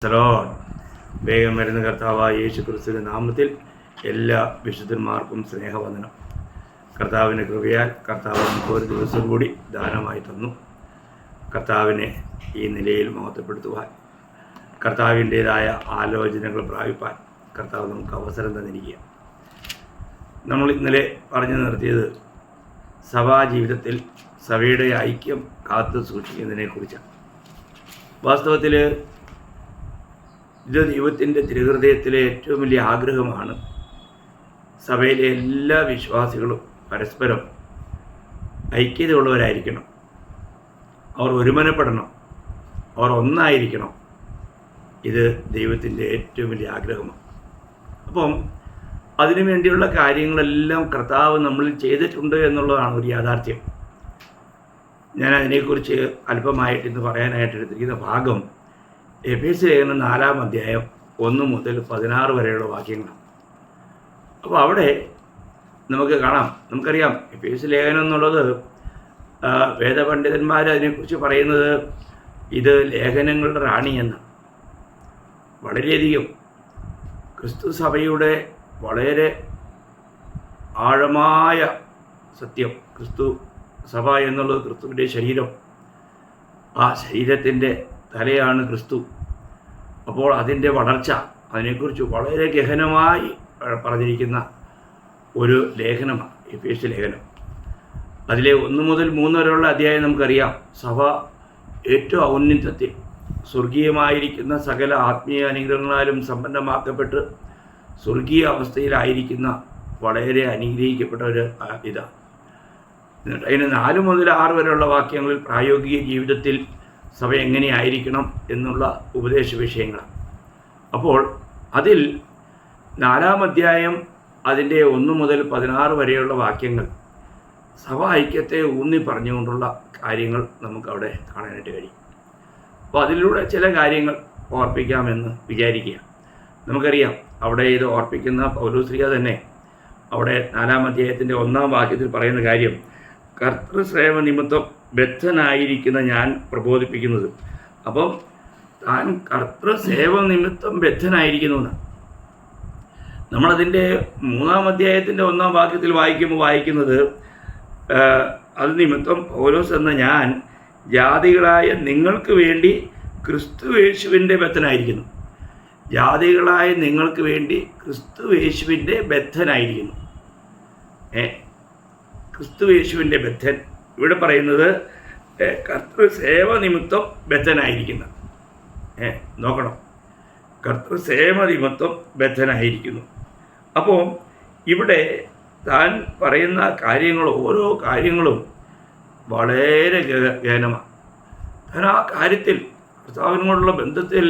Salon വേഗം വരുന്ന കർത്താവായ യേശു ക്രിസ്തുവിന്റെ നാമത്തിൽ എല്ലാ വിശുദ്ധന്മാർക്കും സ്നേഹവന്ദനം. കർത്താവിൻ്റെ കൃപയാൽ കർത്താവ് നമുക്ക് ഒരു ദിവസം കൂടി ദാനമായി തന്നു. കർത്താവിനെ ഈ നിലയിൽ മഹത്വപ്പെടുത്തുവാൻ, കർത്താവിൻ്റേതായ ആലോചനകൾ പ്രാപിപ്പാൻ കർത്താവ് നമുക്ക് അവസരം തന്നിരിക്കുക. നമ്മൾ ഇന്നലെ പറഞ്ഞു നിർത്തിയത് സഭാജീവിതത്തിൽ സഭയുടെ ഐക്യം കാത്തു സൂക്ഷിക്കുന്നതിനെക്കുറിച്ചാണ്. വാസ്തവത്തിൽ ഇത് ദൈവത്തിൻ്റെ തിരുഹൃദയത്തിലെ ഏറ്റവും വലിയ ആഗ്രഹമാണ്. സഭയിലെ എല്ലാ വിശ്വാസികളും പരസ്പരം ഐക്യതയുള്ളവരായിരിക്കണം, അവർ ഒരുമനപ്പെടണം, അവർ ഒന്നായിരിക്കണം. ഇത് ദൈവത്തിൻ്റെ ഏറ്റവും വലിയ ആഗ്രഹമാണ്. അപ്പം അതിനുവേണ്ടിയുള്ള കാര്യങ്ങളെല്ലാം കർത്താവ് നമ്മളിൽ ചെയ്തിട്ടുണ്ട് എന്നുള്ളതാണ് ഒരു യാഥാർത്ഥ്യം. ഞാൻ അതിനെക്കുറിച്ച് അല്പമായിട്ട് ഇന്ന് പറയാനായിട്ട് എടുത്തിരിക്കുന്ന ഭാഗം എഫേസ്യ ലേഖനം 4-ാം അധ്യായം 1 മുതൽ 16 വരെയുള്ള വാക്യങ്ങളാണ്. അപ്പോൾ അവിടെ നമുക്ക് കാണാം, നമുക്കറിയാം എഫേസ്യ ലേഖനം എന്നുള്ളത് വേദപണ്ഡിതന്മാർ അതിനെക്കുറിച്ച് പറയുന്നത് ഇത് ലേഖനങ്ങളുടെ റാണി എന്ന്. വളരെയധികം ക്രിസ്തു സഭയുടെ വളരെ ആഴമായ സത്യം, ക്രിസ്തു സഭ എന്നുള്ളത് ക്രിസ്തുവിൻ്റെ ശരീരം, ആ ശരീരത്തിൻ്റെ തലയാണ് ക്രിസ്തു. അപ്പോൾ അതിൻ്റെ വളർച്ച, അതിനെക്കുറിച്ച് വളരെ ഗഹനമായി പറഞ്ഞിരിക്കുന്ന ഒരു ലേഖനമാണ് എഫേസ്യ ലേഖനം. അതിലെ 1 മുതൽ 3 വരെയുള്ള അധ്യായം നമുക്കറിയാം. സഭ ഏറ്റവും ഔന്നത്യത്തിൽ സ്വർഗീയമായിരിക്കുന്ന സകല ആത്മീയ അനുഗ്രഹങ്ങളാലും സമ്പന്നമാക്കപ്പെട്ട് സ്വർഗീയ അവസ്ഥയിലായിരിക്കുന്ന വളരെ അനുഗ്രഹിക്കപ്പെട്ട ഒരു ഇതാണ്. എന്നിട്ട് അതിന് 4 മുതൽ 6 വരെയുള്ള വാക്യങ്ങളിൽ പ്രായോഗിക ജീവിതത്തിൽ സഭ എങ്ങനെയായിരിക്കണം എന്നുള്ള ഉപദേശ വിഷയങ്ങളാണ്. അപ്പോൾ അതിൽ 4-ാം അധ്യായം അതിൻ്റെ 1 മുതൽ 16 വരെയുള്ള വാക്യങ്ങൾ സഭ ഐക്യത്തെ ഊന്നി പറഞ്ഞുകൊണ്ടുള്ള കാര്യങ്ങൾ നമുക്കവിടെ കാണാനായിട്ട് കഴിയും. അപ്പോൾ അതിലൂടെ ചില കാര്യങ്ങൾ ഓർപ്പിക്കാമെന്ന് വിചാരിക്കുക. നമുക്കറിയാം അവിടെ ഇത് ഓർപ്പിക്കുന്ന പൗലോസ്ലീഹ തന്നെ അവിടെ 4-ാം അധ്യായത്തിൻ്റെ 1-ാം വാക്യത്തിൽ പറയുന്ന കാര്യം, കർത്തൃസേവ നിമിത്തം ബദ്ധനായിരിക്കുന്ന ഞാൻ പ്രബോധിപ്പിക്കുന്നത്. അപ്പം താൻ കർത്തൃസേവ നിമിത്തം ബദ്ധനായിരിക്കുന്നു എന്ന് നമ്മളതിൻ്റെ 3-ാം അധ്യായത്തിൻ്റെ 1-ാം വാക്യത്തിൽ വായിക്കുന്നത് അത് നിമിത്തം പൗലോസ് എന്ന ഞാൻ ജാതികളായ നിങ്ങൾക്ക് വേണ്ടി ക്രിസ്തുയേശുവിൻ്റെ ബദ്ധനായിരിക്കുന്നു. ജാതികളായ നിങ്ങൾക്ക് വേണ്ടി ക്രിസ്തുയേശുവിൻ്റെ ബദ്ധനായിരിക്കുന്നു. ക്രിസ്തുയേശുവിൻ്റെ ബദ്ധൻ ഇവിടെ പറയുന്നത് കർത്തൃസേവ നിമിത്തം ബദ്ധനായിരിക്കുന്ന. നോക്കണം, കർത്തൃസേവ നിമിത്തം ബദ്ധനായിരിക്കുന്നു. അപ്പോൾ ഇവിടെ താൻ പറയുന്ന കാര്യങ്ങൾ, ഓരോ കാര്യങ്ങളും വളരെ ഗഹനമാണ്. താൻ ആ കാര്യത്തിൽ കർത്താവിനോടുള്ള ബന്ധത്തിൽ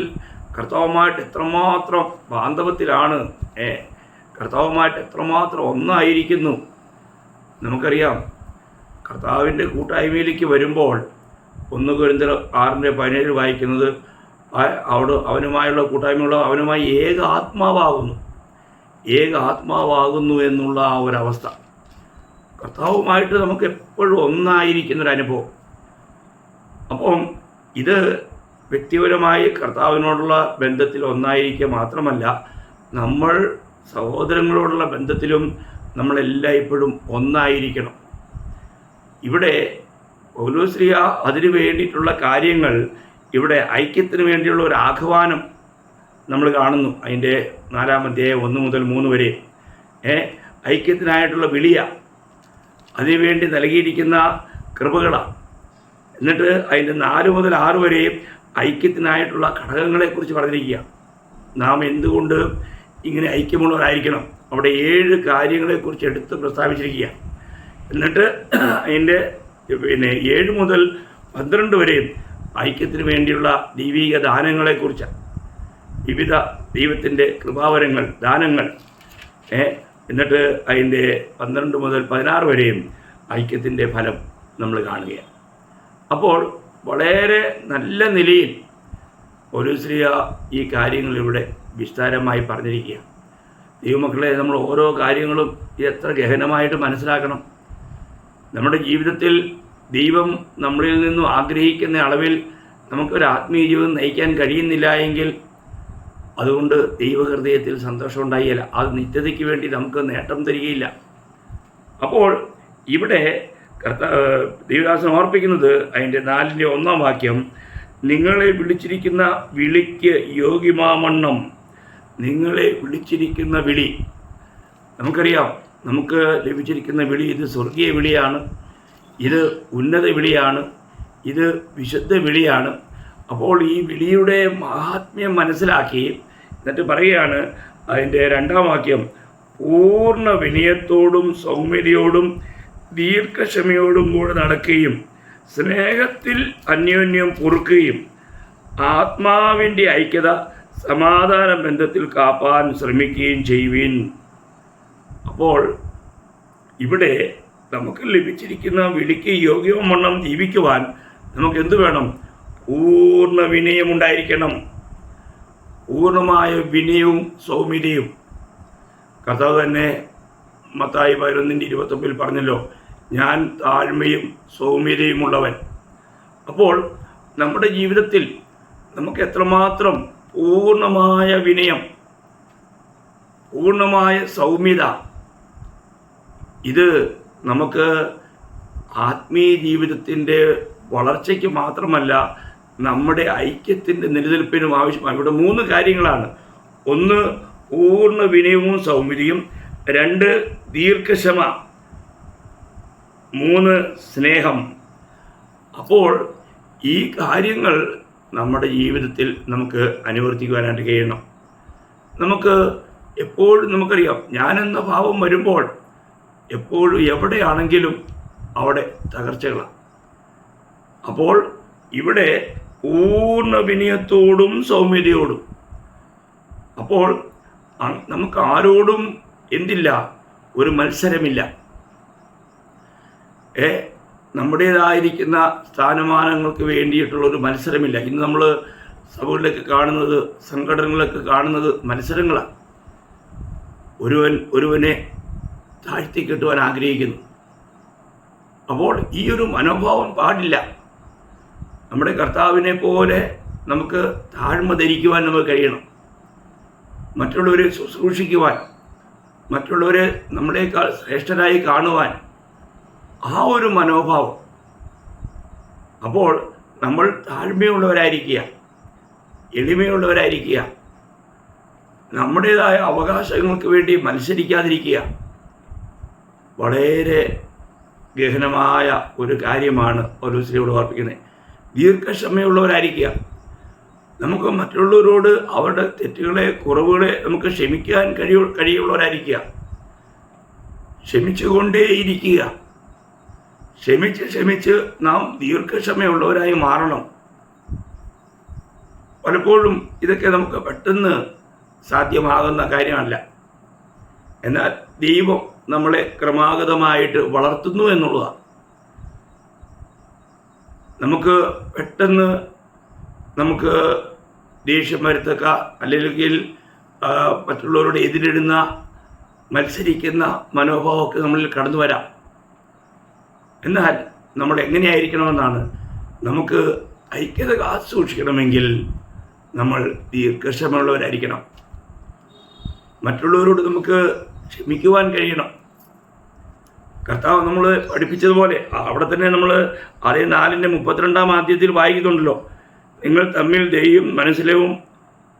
കർത്താവുമായിട്ട് എത്രമാത്രം ബാന്ധവത്തിലാണ്, കർത്താവുമായിട്ട് എത്രമാത്രം ഒന്നായിരിക്കുന്നു. നമുക്കറിയാം കർത്താവിൻ്റെ കൂട്ടായ്മയിലേക്ക് വരുമ്പോൾ 1 കൊരിന്ത്യർ 6:17 വായിക്കുന്നത് അവനുമായുള്ള കൂട്ടായ്മയുള്ള അവനുമായി ഏക ആത്മാവാകുന്നു എന്നുള്ള ആ ഒരവസ്ഥ. കർത്താവുമായിട്ട് നമുക്ക് എപ്പോഴും ഒന്നായിരിക്കുന്നൊരനുഭവം. അപ്പം ഇത് വ്യക്തിപരമായി കർത്താവിനോടുള്ള ബന്ധത്തിൽ ഒന്നായിരിക്കുക മാത്രമല്ല, നമ്മൾ സഹോദരങ്ങളോടുള്ള ബന്ധത്തിലും നമ്മളെല്ലായ്പ്പോഴും ഒന്നായിരിക്കണം. ഇവിടെ പൗലോസ്ലീഹ അതിനു വേണ്ടിയിട്ടുള്ള കാര്യങ്ങൾ, ഇവിടെ ഐക്യത്തിന് വേണ്ടിയുള്ള ഒരു ആഹ്വാനം നമ്മൾ കാണുന്നു. അതിൻ്റെ 4-ാം അധ്യായം 1 മുതൽ 3 വരെ ഐക്യത്തിനായിട്ടുള്ള വിളിയ, അതിനുവേണ്ടി നൽകിയിരിക്കുന്ന കൃപകളാണ്. എന്നിട്ട് അതിൻ്റെ 4 മുതൽ 6 വരെ ഐക്യത്തിനായിട്ടുള്ള ഘടകങ്ങളെക്കുറിച്ച് പറഞ്ഞിരിക്കുക. നാം എന്തുകൊണ്ട് ഇങ്ങനെ ഐക്യമുള്ളവരായിരിക്കണം, അവിടെ 7 കാര്യങ്ങളെക്കുറിച്ച് എടുത്ത് പ്രസ്താവിച്ചിരിക്കുക. എന്നിട്ട് അതിൻ്റെ 7 മുതൽ 12 വരെയും ഐക്യത്തിന് വേണ്ടിയുള്ള ദൈവിക ദാനങ്ങളെക്കുറിച്ചാണ്. വിവിധ ദൈവത്തിൻ്റെ കൃപാവരങ്ങൾ, ദാനങ്ങൾ. എന്നിട്ട് അതിൻ്റെ 12 മുതൽ 16 വരെയും ഐക്യത്തിൻ്റെ ഫലം നമ്മൾ കാണുകയാണ്. അപ്പോൾ വളരെ നല്ല നിലയിൽ പൗലോസ്ലീഹ ഈ കാര്യങ്ങളിവിടെ വിസ്താരമായി പറഞ്ഞിരിക്കുക. ദൈവമക്കളെ, നമ്മൾ ഓരോ കാര്യങ്ങളും എത്ര ഗഹനമായിട്ട് മനസ്സിലാക്കണം. നമ്മുടെ ജീവിതത്തിൽ ദൈവം നമ്മളിൽ നിന്നും ആഗ്രഹിക്കുന്ന അളവിൽ നമുക്കൊരു ആത്മീയ ജീവിതം നയിക്കാൻ കഴിയുന്നില്ല എങ്കിൽ അതുകൊണ്ട് ദൈവഹൃദയത്തിൽ സന്തോഷം ഉണ്ടായില്ല, അത് നിത്യതയ്ക്ക് വേണ്ടി നമുക്ക് നേട്ടം തരികയില്ല. അപ്പോൾ ഇവിടെ ദൈവദാസൻ ഓർപ്പിക്കുന്നത് അതിൻ്റെ 4-ന്റെ 1 വാക്യം, നിങ്ങളെ വിളിച്ചിരിക്കുന്ന വിളിക്ക് യോഗ്യമാമണ്ണം. നിങ്ങളെ വിളിച്ചിരിക്കുന്ന വിളി, നമുക്കറിയാം, നമുക്ക് ലഭിച്ചിരിക്കുന്ന വിളി ഇത് സ്വർഗീയ വിളിയാണ്, ഇത് ഉന്നത വിളിയാണ്, ഇത് വിശുദ്ധ വിളിയാണ്. അപ്പോൾ ഈ വിളിയുടെ മഹാത്മ്യം മനസ്സിലാക്കി എന്നിട്ട് പറയുകയാണ് അതിൻ്റെ 2-ാം വാക്യം, പൂർണ്ണ വിനയത്തോടും സൗമ്യതയോടും ദീർഘക്ഷമയോടും കൂടെ നടക്കുകയും സ്നേഹത്തിൽ അന്യോന്യം പൊറുക്കുകയും ആത്മാവിൻ്റെ ഐക്യത സമാധാന ബന്ധത്തിൽ കാപ്പാൻ ശ്രമിക്കുകയും ചെയ്യുവിൻ. അപ്പോൾ ഇവിടെ നമുക്ക് ലഭിച്ചിരിക്കുന്ന വിളിക്ക് യോഗ്യവണ്ണം ജീവിക്കുവാൻ നമുക്ക് എന്ത് വേണം? പൂർണ്ണ വിനയമുണ്ടായിരിക്കണം. പൂർണ്ണമായ വിനയവും സൗമ്യതയും. കർത്താവ് തന്നെ മത്തായി 11:29 പറഞ്ഞല്ലോ, ഞാൻ താഴ്മയും സൗമ്യതയുമുള്ളവൻ. അപ്പോൾ നമ്മുടെ ജീവിതത്തിൽ നമുക്ക് എത്രമാത്രം പൂർണ്ണമായ വിനയം, പൂർണ്ണമായ സൗമ്യത, ഇത് നമുക്ക് ആത്മീയ ജീവിതത്തിൻ്റെ വളർച്ചയ്ക്ക് മാത്രമല്ല നമ്മുടെ ഐക്യത്തിൻ്റെ നിലനിൽപ്പിനും ആവശ്യമാണ്. ഇവിടെ 3 കാര്യങ്ങളാണ്. 1 പൂർണ്ണ വിനയവും സൗമ്യതയും, 2 ദീർഘക്ഷമ, 3 സ്നേഹം. അപ്പോൾ ഈ കാര്യങ്ങൾ നമ്മുടെ ജീവിതത്തിൽ നമുക്ക് അനുവർത്തിക്കുവാനായിട്ട് കഴിയണം. നമുക്ക് എപ്പോഴും നമുക്കറിയാം, ഞാനെന്ന ഭാവം വരുമ്പോൾ എപ്പോഴും എവിടെയാണെങ്കിലും അവിടെ തകർച്ചകളാണ്. അപ്പോൾ ഇവിടെ പൂർണ്ണ വിനയത്തോടും സൗമ്യതയോടും. അപ്പോൾ നമുക്ക് ആരോടും എന്തില്ല? ഒരു മത്സരമില്ല. നമ്മുടേതായിരിക്കുന്ന സ്ഥാനമാനങ്ങൾക്ക് വേണ്ടിയിട്ടുള്ളൊരു മത്സരമില്ല. ഇന്ന് നമ്മൾ സഭകളിലൊക്കെ കാണുന്നത്, സംഘടനകളൊക്കെ കാണുന്നത് മത്സരങ്ങളാണ്. ഒരുവനെ താഴ്ത്തി കെട്ടുവാൻ ആഗ്രഹിക്കുന്നു. അപ്പോൾ ഈ ഒരു മനോഭാവം പാടില്ല. നമ്മുടെ കർത്താവിനെ പോലെ നമുക്ക് താഴ്മ ധരിക്കുവാൻ നമുക്ക് കഴിയണം. മറ്റുള്ളവരെ ശുശ്രൂഷിക്കുവാൻ, മറ്റുള്ളവരെ നമ്മളെക്കാൾ ശ്രേഷ്ഠരായി കാണുവാൻ, ആ ഒരു മനോഭാവം. അപ്പോൾ നമ്മൾ താഴ്മയുള്ളവരായിരിക്കുക, എളിമയുള്ളവരായിരിക്കുക, നമ്മുടേതായ അവകാശങ്ങൾക്ക് വേണ്ടി മത്സരിക്കാതിരിക്കുക. വളരെ ഗഹനമായ ഒരു കാര്യമാണ് പൗലോസിനോട് ഓർപ്പിക്കുന്നത്. ദീർഘക്ഷമയുള്ളവരായിരിക്കുക. നമുക്ക് മറ്റുള്ളവരോട് അവരുടെ തെറ്റുകളെ, കുറവുകളെ നമുക്ക് ക്ഷമിക്കാൻ കഴിയുള്ളവരായിരിക്കുക. ക്ഷമിച്ചുകൊണ്ടേയിരിക്കുക. ക്ഷമിച്ച് നാം ദീർഘക്ഷമയുള്ളവരായി മാറണം. പലപ്പോഴും ഇതൊക്കെ നമുക്ക് പെട്ടെന്ന് സാധ്യമാകുന്ന കാര്യമല്ല. എന്നാൽ ദൈവം നമ്മളെ ക്രമാഗതമായിട്ട് വളർത്തുന്നു എന്നുള്ളതാണ്. നമുക്ക് പെട്ടെന്ന് നമുക്ക് ദേഷ്യം വരുത്തക്ക, അല്ലെങ്കിൽ മറ്റുള്ളവരോട് എതിരിടുന്ന, മത്സരിക്കുന്ന മനോഭാവമൊക്കെ നമ്മളിൽ കടന്നു വരാം. എന്നാൽ നമ്മൾ എങ്ങനെയായിരിക്കണമെന്നാണ്? നമുക്ക് ഐക്യത കാത്തു സൂക്ഷിക്കണമെങ്കിൽ നമ്മൾ ദീർഘക്ഷമയുള്ളവരായിരിക്കണം. മറ്റുള്ളവരോട് നമുക്ക് ക്ഷമിക്കുവാൻ കഴിയണം. കർത്താവ് നമ്മൾ പഠിപ്പിച്ചതുപോലെ അവിടെ തന്നെ നമ്മൾ അതേ 4:32 വായിക്കുന്നുണ്ടല്ലോ, നിങ്ങൾ തമ്മിൽ ദൈവം മനസ്സിലവും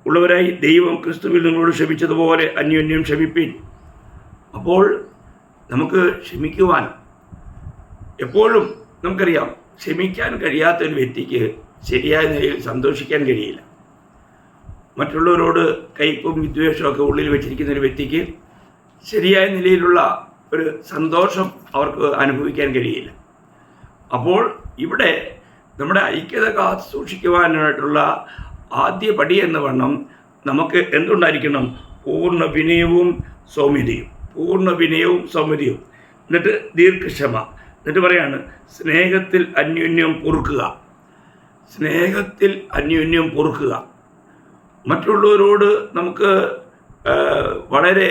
ഉള്ളവരായി ദൈവം ക്രിസ്തുവിൽ നിങ്ങളോട് ക്ഷമിച്ചതുപോലെ അന്യോന്യം ക്ഷമിപ്പിൻ. അപ്പോൾ നമുക്ക് ക്ഷമിക്കുവാൻ എപ്പോഴും നമുക്കറിയാം, ക്ഷമിക്കാൻ കഴിയാത്തൊരു വ്യക്തിക്ക് ശരിയായ നിലയിൽ സന്തോഷിക്കാൻ കഴിയില്ല. മറ്റുള്ളവരോട് കയ്പും വിദ്വേഷമൊക്കെ ഉള്ളിൽ വെച്ചിരിക്കുന്ന ഒരു വ്യക്തിക്ക് ശരിയായ നിലയിലുള്ള ഒരു സന്തോഷം അവർക്ക് അനുഭവിക്കാൻ കഴിയില്ല. അപ്പോൾ ഇവിടെ നമ്മുടെ ഐക്യത കാത്തു സൂക്ഷിക്കുവാനായിട്ടുള്ള ആദ്യ പടി എന്ന വണ്ണം നമുക്ക് എന്തുണ്ടായിരിക്കണം? പൂർണ്ണ വിനയവും സൗമ്യതയും. പൂർണ്ണ വിനയവും സൗമ്യതയും. എന്നിട്ട് ദീർഘക്ഷമ. എന്നിട്ട് പറയാണ് സ്നേഹത്തിൽ അന്യോന്യം പൊറുക്കുക. സ്നേഹത്തിൽ അന്യോന്യം പൊറുക്കുക. മറ്റുള്ളവരോട് നമുക്ക് വളരെ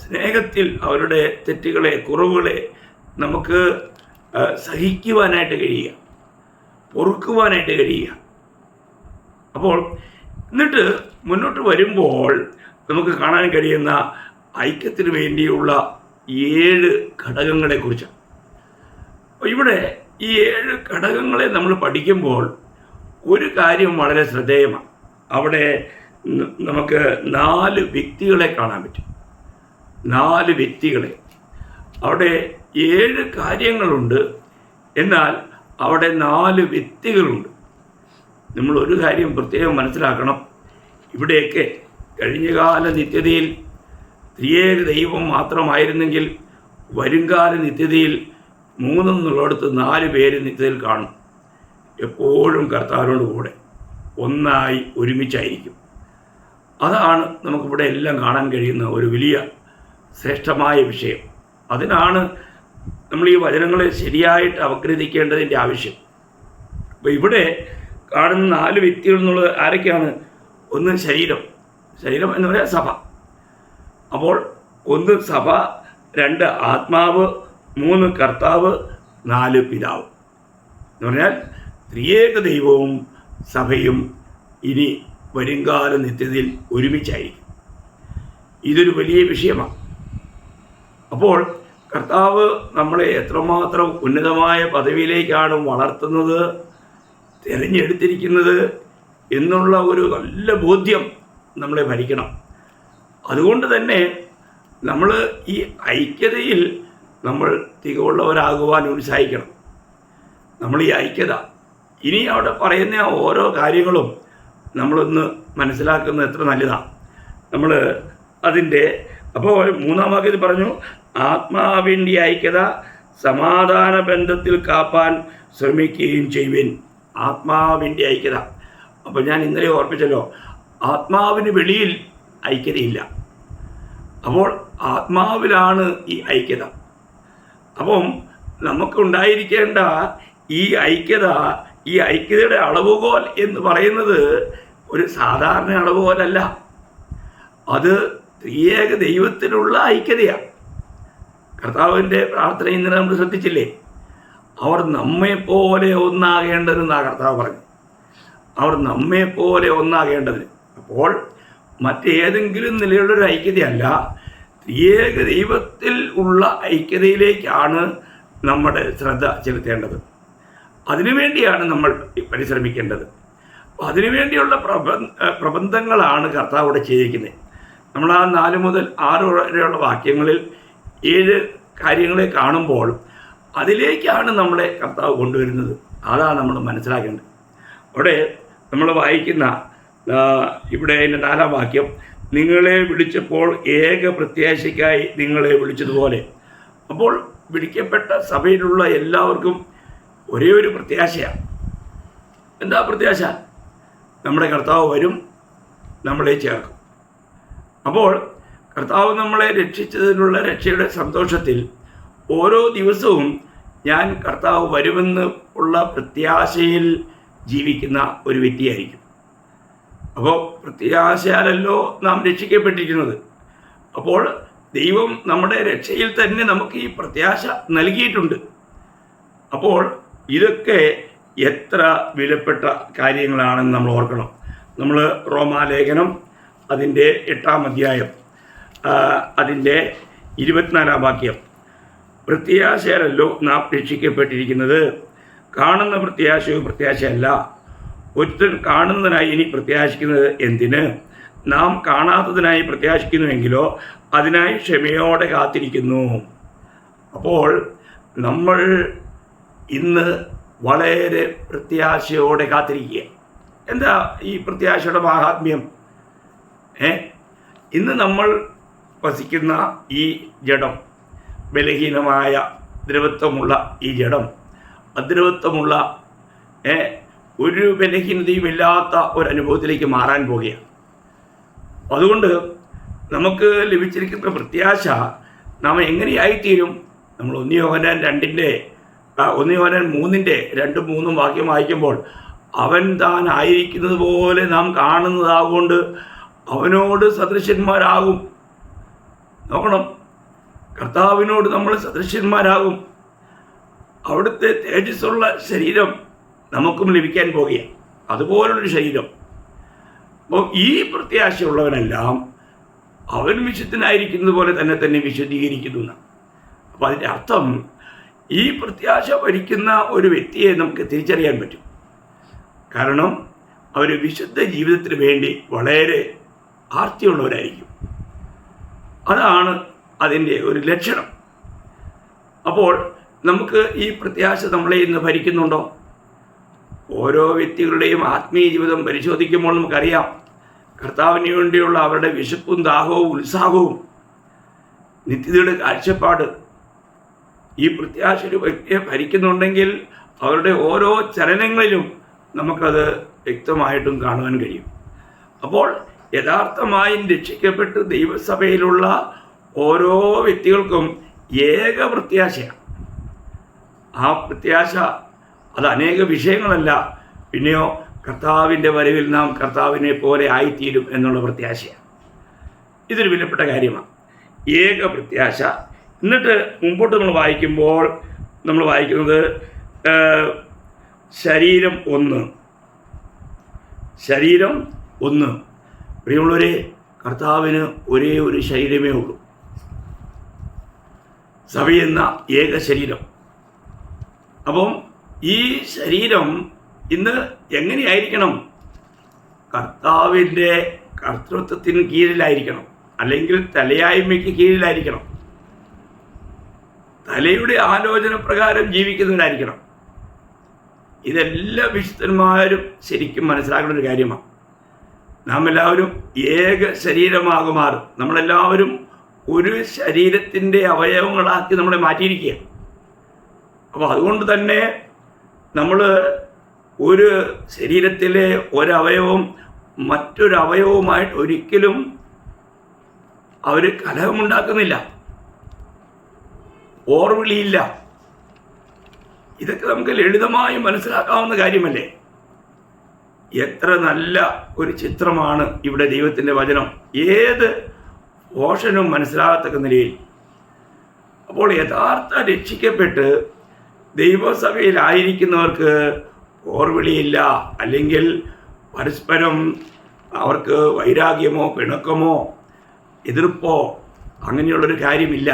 സ്നേഹത്തിൽ അവരുടെ തെറ്റുകളെ, കുറവുകളെ നമുക്ക് സഹിക്കുവാനായിട്ട് കഴിയുക, പൊറുക്കുവാനായിട്ട് കഴിയുക. അപ്പോൾ എന്നിട്ട് മുന്നോട്ട് വരുമ്പോൾ നമുക്ക് കാണാൻ കഴിയുന്ന ഐക്യത്തിന് വേണ്ടിയുള്ള 7 ഘടകങ്ങളെക്കുറിച്ചാണ്. അപ്പോൾ ഇവിടെ ഈ 7 ഘടകങ്ങളെ നമ്മൾ പഠിക്കുമ്പോൾ ഒരു കാര്യം വളരെ ശ്രദ്ധേയമാണ്. അവിടെ നമുക്ക് 4 വ്യക്തികളെ കാണാൻ പറ്റും. 4 വ്യക്തികളെ. അവിടെ 7 കാര്യങ്ങളുണ്ട്, എന്നാൽ അവിടെ 4 വ്യക്തികളുണ്ട്. നമ്മൾ ഒരു കാര്യം പ്രത്യേകം മനസ്സിലാക്കണം. ഇവിടെയൊക്കെ കഴിഞ്ഞകാല നിത്യതയിൽ ത്രിയേക ദൈവം മാത്രമായിരുന്നെങ്കിൽ വരുംകാല നിത്യതയിൽ 3 എന്നുള്ളിടത്ത് 4 പേര് നിത്യതയിൽ കാണും. എപ്പോഴും കർത്താവിനോട് കൂടെ ഒന്നായി ഒരുമിച്ചായിരിക്കും. അതാണ് നമുക്കിവിടെ എല്ലാം കാണാൻ കഴിയുന്ന ഒരു വലിയ ശ്രേഷ്ഠമായ വിഷയം. അതിനാണ് നമ്മൾ ഈ വചനങ്ങളെ ശരിയായിട്ട് അപഗ്രഥിക്കേണ്ടതിൻ്റെ ആവശ്യം. അപ്പോൾ ഇവിടെ കാണുന്ന 4 വ്യക്തികൾ എന്നുള്ളത് ആരൊക്കെയാണ്? ഒന്ന് ശരീരം എന്ന് പറയാൻ സഭ. അപ്പോൾ 1 സഭ, 2 ആത്മാവ്, 3 കർത്താവ്, 4 പിതാവ്. എന്ന് പറഞ്ഞാൽ ത്രിയേക ദൈവവും സഭയും ഇനി വരുംകാല നിത്യതയിൽ ഒരുമിച്ചായിരിക്കും. ഇതൊരു വലിയ വിഷയമാണ്. അപ്പോൾ കർത്താവ് നമ്മളെ എത്രമാത്രം ഉന്നതമായ പദവിയിലേക്കാണ് വളർത്തുന്നത്, തിരഞ്ഞെടുത്തിരിക്കുന്നത് എന്നുള്ള ഒരു നല്ല ബോധ്യം നമ്മളെ ഭരിക്കണം. അതുകൊണ്ട് തന്നെ നമ്മൾ ഈ ഐക്യതയിൽ നമ്മൾ തികവുള്ളവരാകുവാൻ ഉത്സാഹിക്കണം. നമ്മൾ ഈ ഐക്യത ഇനി അവിടെ പറയുന്ന ഓരോ കാര്യങ്ങളും നമ്മളൊന്ന് മനസ്സിലാക്കുന്നത് എത്ര നല്ലതാണ്. നമ്മൾ അതിൻ്റെ അപ്പോൾ 3-ാം വാക്യത്തിൽ പറഞ്ഞു, ആത്മാവിൻ്റെ ഐക്യത സമാധാന ബന്ധത്തിൽ കാപ്പാൻ ശ്രമിക്കുകയും ചെയ്യുവിൻ. ആത്മാവിൻ്റെ ഐക്യത. അപ്പോൾ ഞാൻ ഇന്നലെ ഓർപ്പിച്ചല്ലോ, ആത്മാവിന് വെളിയിൽ ഐക്യതയില്ല. അപ്പോൾ ആത്മാവിലാണ് ഈ ഐക്യത. അപ്പം നമുക്കുണ്ടായിരിക്കേണ്ട ഈ ഐക്യതയുടെ അളവുകോൽ എന്ന് പറയുന്നത് ഒരു സാധാരണ അളവുകോലല്ല. അത് ത്രിയേക ദൈവത്തിലുള്ള ഐക്യതയാണ്. കർത്താവിൻ്റെ പ്രാർത്ഥന ഇന്നലെ നമ്മൾ ശ്രദ്ധിച്ചില്ലേ? അവർ നമ്മെപ്പോലെ ഒന്നാകേണ്ടതെന്നാണ് കർത്താവ് പറഞ്ഞു. അവർ നമ്മെപ്പോലെ ഒന്നാകേണ്ടതിന്. അപ്പോൾ മറ്റേതെങ്കിലും നിലയുള്ളൊരു ഐക്യതയല്ല, ത്രിയേക ദൈവത്തിൽ ഉള്ള ഐക്യതയിലേക്കാണ് നമ്മുടെ ശ്രദ്ധ ചെലുത്തേണ്ടത്. അതിനുവേണ്ടിയാണ് നമ്മൾ പരിശ്രമിക്കേണ്ടത്. അതിനുവേണ്ടിയുള്ള പ്രബന്ധങ്ങളാണ് കർത്താവ് ഇവിടെ ചെയ്തിരിക്കുന്നത്. നമ്മൾ ആ 4 മുതൽ 6 വരെയുള്ള വാക്യങ്ങളിൽ 7 കാര്യങ്ങളെ കാണുമ്പോൾ അതിലേക്കാണ് നമ്മളെ കർത്താവ് കൊണ്ടുവരുന്നത്. അതാണ് നമ്മൾ മനസ്സിലാക്കേണ്ടത്. അവിടെ നമ്മൾ വായിക്കുന്ന ഇവിടെ അതിൻ്റെ 4-ാം വാക്യം, നിങ്ങളെ വിളിച്ചപ്പോൾ ഏക പ്രത്യാശയ്ക്കായി നിങ്ങളെ വിളിച്ചതുപോലെ. അപ്പോൾ വിളിക്കപ്പെട്ട സഭയിലുള്ള എല്ലാവർക്കും ഒരേ ഒരു പ്രത്യാശയാണ്. എന്താ പ്രത്യാശ? നമ്മുടെ കർത്താവ് വരും, നമ്മളെ ചേർക്കും. അപ്പോൾ കർത്താവ് നമ്മളെ രക്ഷിച്ചതിനുള്ള രക്ഷയുടെ സന്തോഷത്തിൽ ഓരോ ദിവസവും ഞാൻ കർത്താവ് വരുമെന്ന് ഉള്ള പ്രത്യാശയിൽ ജീവിക്കുന്ന ഒരു വ്യക്തിയായിരിക്കും. അപ്പോൾ പ്രത്യാശയാലല്ലോ നാം രക്ഷിക്കപ്പെട്ടിരിക്കുന്നത്. അപ്പോൾ ദൈവം നമ്മുടെ രക്ഷയിൽ തന്നെ നമുക്ക് ഈ പ്രത്യാശ നൽകിയിട്ടുണ്ട്. അപ്പോൾ ഇതൊക്കെ എത്ര വിലപ്പെട്ട കാര്യങ്ങളാണെന്ന് നമ്മൾ ഓർക്കണം. നമ്മൾ റോമാലേഖനം അതിൻ്റെ 8-ാം അധ്യായം അതിൻ്റെ 24-ാം വാക്യം, പ്രത്യാശയാലല്ലോ നാം രക്ഷിക്കപ്പെട്ടിരിക്കുന്നത്, കാണുന്ന പ്രത്യാശയോ പ്രത്യാശയല്ല. ഒരുത്തൻ കാണുന്നതിനായി ഇനി പ്രത്യാശിക്കുന്നത് എന്തിന്? നാം കാണാത്തതിനായി പ്രത്യാശിക്കുന്നുവെങ്കിലോ അതിനായി ക്ഷമയോടെ കാത്തിരിക്കുന്നു. അപ്പോൾ നമ്മൾ ഇന്ന് വളരെ പ്രത്യാശയോടെ കാത്തിരിക്കുക. എന്താ ഈ പ്രത്യാശയുടെ മാഹാത്മ്യം? ഇന്ന് നമ്മൾ വസിക്കുന്ന ഈ ജഡം, ബലഹീനമായ ദ്രവത്വമുള്ള ഈ ജഡം, അദ്രവത്വമുള്ള ഒരു ബലഹീനതയും ഇല്ലാത്ത ഒരനുഭവത്തിലേക്ക് മാറാൻ പോകുകയാണ്. അതുകൊണ്ട് നമുക്ക് ലഭിച്ചിരിക്കുന്ന പ്രത്യാശ നാം എങ്ങനെയായിത്തീരും? നമ്മൾ 1 യോഹന്നാൻ 3-ന്റെ 2-3 വാക്യം വായിക്കുമ്പോൾ, അവൻ താൻ ആയിരിക്കുന്നത് പോലെ നാം കാണുന്നതാകൊണ്ട് അവനോട് സദൃശന്മാരാകും. നോക്കണം, കർത്താവിനോട് നമ്മൾ സദൃശന്മാരാകും. അവിടുത്തെ തേജസ്സുള്ള ശരീരം നമുക്കും ലഭിക്കാൻ പോകുകയാണ്. അതുപോലുള്ളൊരു ശരീരം. അപ്പോൾ ഈ പ്രത്യാശയുള്ളവനെല്ലാം അവൻ വിശുദ്ധനായിരിക്കുന്നത് പോലെ തന്നെ വിശുദ്ധീകരിക്കുന്നു എന്നാണ്. അപ്പോൾ അതിൻ്റെ അർത്ഥം ഈ പ്രത്യാശ ഭരിക്കുന്ന ഒരു വ്യക്തിയെ നമുക്ക് തിരിച്ചറിയാൻ പറ്റും. കാരണം അവർ വിശുദ്ധ ജീവിതത്തിന് വേണ്ടി വളരെ ആർത്തിയുള്ളവരായിരിക്കും. അതാണ് അതിൻ്റെ ഒരു ലക്ഷണം. അപ്പോൾ നമുക്ക് ഈ പ്രത്യാശ നമ്മളെ ഇന്ന് ഭരിക്കുന്നുണ്ടോ? ഓരോ വ്യക്തികളുടെയും ആത്മീയ ജീവിതം പരിശോധിക്കുമ്പോൾ നമുക്കറിയാം, കർത്താവിന് വേണ്ടിയുള്ള അവരുടെ വിശപ്പും ദാഹവും ഉത്സാഹവും നിത്യതയുടെ കാഴ്ചപ്പാട് ഈ പ്രത്യാശ ഒരു വ്യക്തിയെ ഭരിക്കുന്നുണ്ടെങ്കിൽ അവരുടെ ഓരോ ചലനങ്ങളിലും നമുക്കത് വ്യക്തമായിട്ടും കാണുവാൻ കഴിയും. അപ്പോൾ യഥാർത്ഥമായും രക്ഷിക്കപ്പെട്ട് ദൈവസഭയിലുള്ള ഓരോ വ്യക്തികൾക്കും ഏക പ്രത്യാശയാണ്. ആ പ്രത്യാശ അത് അനേക വിഷയങ്ങളല്ല, പിന്നെയോ കർത്താവിൻ്റെ വരവിൽ നാം കർത്താവിനെ പോലെ ആയിത്തീരും എന്നുള്ള പ്രത്യാശയാണ്. ഇതൊരു വിലപ്പെട്ട കാര്യമാണ്, ഏക പ്രത്യാശ. എന്നിട്ട് മുമ്പോട്ട് നമ്മൾ വായിക്കുമ്പോൾ നമ്മൾ വായിക്കുന്നത് ശരീരം ഒന്ന്. പ്രിയമുള്ളവരെ, കർത്താവിന് ഒരേ ഒരു ശരീരമേ ഉള്ളൂ, സഭയെന്ന ഏക ശരീരം. അപ്പം ഈ ശരീരം ഇന്ന് എങ്ങനെയായിരിക്കണം? കർത്താവിൻ്റെ കർത്തൃത്വത്തിന് കീഴിലായിരിക്കണം, അല്ലെങ്കിൽ തലയായ്മയ്ക്ക് കീഴിലായിരിക്കണം, തലയുടെ ആലോചന പ്രകാരം ജീവിക്കുന്നവരായിരിക്കണം. ഇതെല്ലാ വിശുദ്ധന്മാരും ശരിക്കും മനസ്സിലാക്കേണ്ട ഒരു കാര്യമാണ്. നാം എല്ലാവരും ഏക ശരീരമാകുമാറും നമ്മളെല്ലാവരും ഒരു ശരീരത്തിൻ്റെ അവയവങ്ങളാക്കി നമ്മളെ മാറ്റിയിരിക്കുക. അപ്പോൾ അതുകൊണ്ട് തന്നെ നമ്മൾ ഒരു ശരീരത്തിലെ ഒരവയവം മറ്റൊരവയവവുമായിട്ട് ഒരിക്കലും അവർ കലഹമുണ്ടാക്കുന്നില്ല, ഓർവിളിയില്ല. ഇതൊക്കെ നമുക്ക് ലളിതമായി മനസ്സിലാക്കാവുന്ന കാര്യമല്ലേ? എത്ര നല്ല ഒരു ചിത്രമാണ് ഇവിടെ ദൈവത്തിൻ്റെ വചനം, ഏത് പോഷനും മനസ്സിലാകത്തക്ക നിലയിൽ. അപ്പോൾ യഥാർത്ഥ രക്ഷിക്കപ്പെട്ട് ദൈവസഭയിലായിരിക്കുന്നവർക്ക് ഓർവിളിയില്ല, അല്ലെങ്കിൽ പരസ്പരം അവർക്ക് വൈരാഗ്യമോ പിണക്കമോ എതിർപ്പോ അങ്ങനെയുള്ളൊരു കാര്യമില്ല.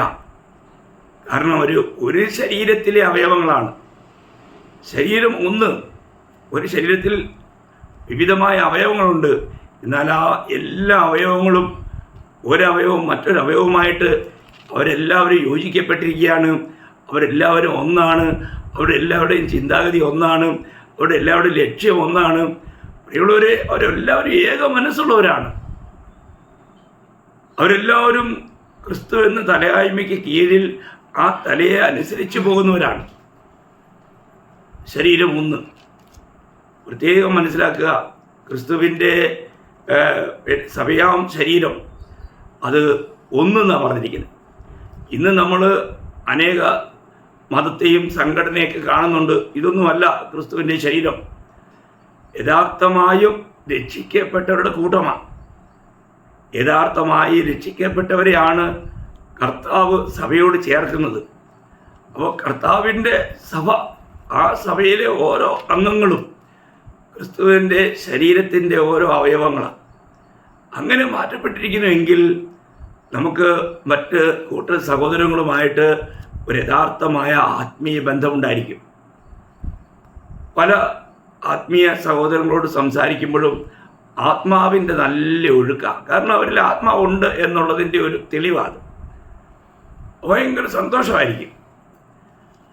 കാരണം ഒരു ശരീരത്തിലെ അവയവങ്ങളാണ്. ശരീരം ഒന്ന്, ഒരു ശരീരത്തിൽ വിവിധമായ അവയവങ്ങളുണ്ട്. എന്നാൽ ആ എല്ലാ അവയവങ്ങളും ഒരവയവവും മറ്റൊരവയവുമായിട്ട് അവരെല്ലാവരും യോജിക്കപ്പെട്ടിരിക്കുകയാണ്. അവരെല്ലാവരും ഒന്നാണ്, അവരുടെ എല്ലാവരുടെയും ചിന്താഗതി ഒന്നാണ്, അവരുടെ എല്ലാവരുടെയും ലക്ഷ്യം ഒന്നാണ്. പ്രിയമുള്ളവരെ, അവരെല്ലാവരും ഏക മനസ്സുള്ളവരാണ്. അവരെല്ലാവരും ക്രിസ്തു എന്ന തലയായ്മയ്ക്ക് കീഴിൽ ആ തലയെ അനുസരിച്ച് പോകുന്നവരാണ്. ശരീരം ഒന്ന്. പ്രത്യേകം മനസ്സിലാക്കുക, ക്രിസ്തുവിൻ്റെ സഭയാം ശരീരം അത് ഒന്നെന്നാണ് പറഞ്ഞിരിക്കുന്നത്. ഇന്ന് നമ്മൾ അനേക മതത്തെയും സംഘടനയൊക്കെ കാണുന്നുണ്ട്. ഇതൊന്നുമല്ല ക്രിസ്തുവിൻ്റെ ശരീരം. യഥാർത്ഥമായും രക്ഷിക്കപ്പെട്ടവരുടെ കൂട്ടമാണ്. യഥാർത്ഥമായി രക്ഷിക്കപ്പെട്ടവരെയാണ് കർത്താവ് സഭയോട് ചേർക്കുന്നത്. അപ്പോൾ കർത്താവിൻ്റെ സഭ, ആ സഭയിലെ ഓരോ അംഗങ്ങളും ക്രിസ്തുവിൻ്റെ ശരീരത്തിൻ്റെ ഓരോ അവയവങ്ങളാണ്. അങ്ങനെ മാറ്റപ്പെട്ടിരിക്കുന്നുവെങ്കിൽ നമുക്ക് മറ്റ് കൂട്ട സഹോദരങ്ങളുമായിട്ട് ഒരു യഥാർത്ഥമായ ആത്മീയ ബന്ധമുണ്ടായിരിക്കും. പല ആത്മീയ സഹോദരങ്ങളോട് സംസാരിക്കുമ്പോഴും ആത്മാവിൻ്റെ നല്ല ഒഴുക്കാണ്. കാരണം അവരിൽ ആത്മാവുണ്ട് എന്നുള്ളതിൻ്റെ ഒരു തെളിവാണ്. ഭയങ്കര സന്തോഷമായിരിക്കും.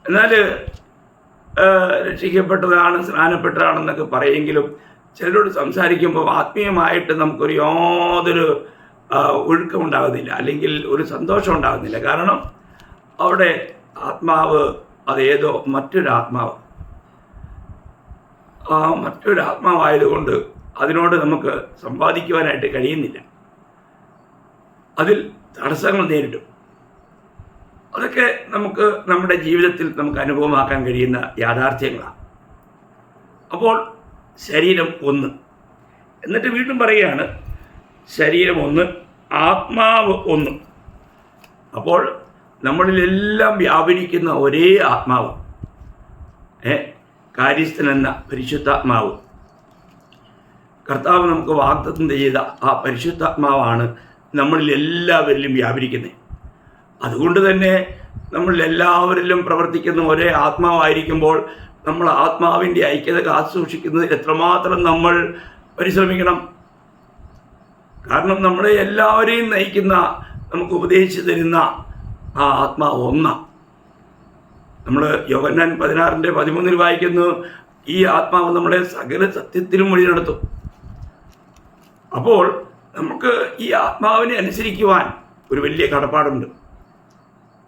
എന്നാൽ രക്ഷിക്കപ്പെട്ടതാണ്, സ്നാനപ്പെട്ടതാണെന്നൊക്കെ പറയെങ്കിലും ചിലരോട് സംസാരിക്കുമ്പോൾ ആത്മീയമായിട്ട് നമുക്കൊരു യാതൊരു ഒഴുക്കമുണ്ടാകുന്നില്ല, അല്ലെങ്കിൽ ഒരു സന്തോഷം ഉണ്ടാകുന്നില്ല. കാരണം അവിടെ ആത്മാവ് അതേതോ മറ്റൊരാത്മാവ്, ആ മറ്റൊരാത്മാവായതുകൊണ്ട് അതിനോട് നമുക്ക് സമ്പാദിക്കുവാനായിട്ട് കഴിയുന്നില്ല. അതിൽ തടസ്സങ്ങൾ നേരിടും. അതൊക്കെ നമുക്ക് നമ്മുടെ ജീവിതത്തിൽ നമുക്ക് അനുഭവമാക്കാൻ കഴിയുന്ന യാഥാർത്ഥ്യങ്ങളാണ്. അപ്പോൾ ശരീരം ഒന്ന്. എന്നിട്ട് വീണ്ടും പറയുകയാണ്, ശരീരം ഒന്ന്, ആത്മാവ് ഒന്ന്. അപ്പോൾ നമ്മളിലെല്ലാം വ്യാപരിക്കുന്ന ഒരേ ആത്മാവ്, കാര്യസ്ഥൻ എന്ന പരിശുദ്ധാത്മാവ്. കർത്താവ് നമുക്ക് വാഗ്ദത്തം ചെയ്ത ആ പരിശുദ്ധാത്മാവാണ് നമ്മളിൽ എല്ലാവരിലും വ്യാപരിക്കുന്നത്. അതുകൊണ്ട് തന്നെ നമ്മളിൽ എല്ലാവരിലും പ്രവർത്തിക്കുന്ന ഒരേ ആത്മാവായിരിക്കുമ്പോൾ നമ്മൾ ആത്മാവിൻ്റെ ഐക്യത കാത്തുസൂക്ഷിക്കുന്നതിൽ എത്രമാത്രം നമ്മൾ പരിശ്രമിക്കണം. കാരണം നമ്മളെ എല്ലാവരെയും നയിക്കുന്ന, നമുക്ക് ഉപദേശിച്ചു തരുന്ന ആ ആത്മാവ് ഒന്നാണ്. നമ്മൾ യോഹന്നാൻ 16:13 വായിക്കുന്നു, ഈ ആത്മാവ് നമ്മളെ സകല സത്യത്തിലും വഴി നടത്തും. അപ്പോൾ നമുക്ക് ഈ ആത്മാവിനെ അനുസരിക്കുവാൻ ഒരു വലിയ കടപ്പാടുണ്ട്.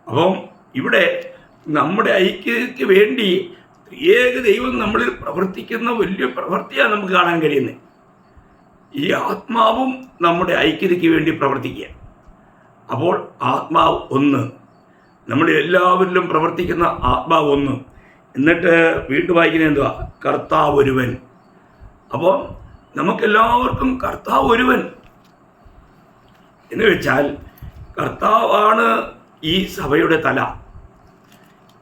അപ്പം ഇവിടെ നമ്മുടെ ഐക്യതയ്ക്ക് വേണ്ടി ഏക ദൈവം നമ്മളിൽ പ്രവർത്തിക്കുന്ന വലിയ പ്രവൃത്തിയാണ് നമുക്ക് കാണാൻ കഴിയുന്നത്. ഈ ആത്മാവും നമ്മുടെ ഐക്യതയ്ക്ക് വേണ്ടി പ്രവർത്തിക്കുക. അപ്പോൾ ആത്മാവ് ഒന്ന്, നമ്മുടെ എല്ലാവരിലും പ്രവർത്തിക്കുന്ന ആത്മാവ് ഒന്ന്. എന്നിട്ട് വീണ്ടും വായിക്കുന്നത് എന്തുവാ? കർത്താവ് ഒരുവൻ. അപ്പോൾ നമുക്കെല്ലാവർക്കും കർത്താവ് ഒരുവൻ എന്ന് വെച്ചാൽ കർത്താവാണ് ഈ സഭയുടെ തല.